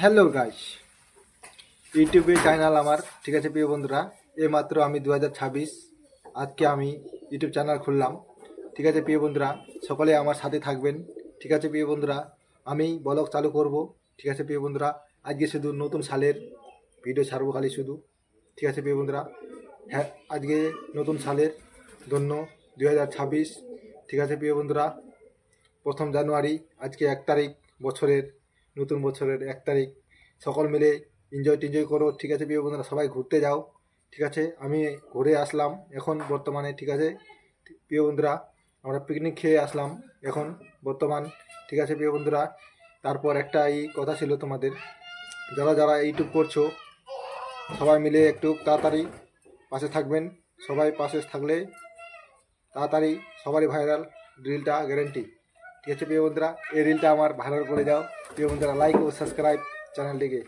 Hello guys, ইউটিউবে channel আমার। ঠিক আছে প্রিয় বন্ধুরা, এইমাত্র আমি 2026 আজকে আমি ইউটিউব চ্যানেল খুললাম। ঠিক আছে প্রিয় বন্ধুরা, সকলে আমার সাথে থাকবেন। ঠিক আছে প্রিয় বন্ধুরা, আমি ব্লগ চালু করব। ঠিক আছে প্রিয় বন্ধুরা, আজকে শুধু নতুন সালের ভিডিও ছাড়বো খালি শুধু। ঠিক আছে প্রিয় বন্ধুরা, হ্যাঁ আজকে নতুন সালের জন্য 2026। ঠিক আছে প্রিয় বন্ধুরা, 1 জানুয়ারি আজকে 1 তারিখ, বছরের নতুন বছরের 1 তারিখ। সকল মিলে এনজয় করো। ঠিক আছে প্রিয় বন্ধুরা, সবাই ঘুরতে যাও। ঠিক আছে, আমি ঘুরে আসলাম এখন বর্তমানে। ঠিক আছে প্রিয় বন্ধুরা, আমরা পিকনিক খেয়ে আসলাম এখন বর্তমান। ঠিক আছে প্রিয় বন্ধুরা, তারপর একটা এই কথা ছিল তোমাদের, যারা যারা ইউটিউব করছো সবাই মিলে একটু তাড়াতাড়ি পাশে থাকবেন। সবাই পাশে থাকলে তাড়াতাড়ি সবারই ভাইরাল রিলটা গ্যারেন্টি। ঠিক আছে প্রিয় বন্ধুরা, এই রিলটা আমার ভাইরাল করে দাও প্রিয় বন্ধুরা, লাইক ও সাবস্ক্রাইব চ্যানেলটিকে।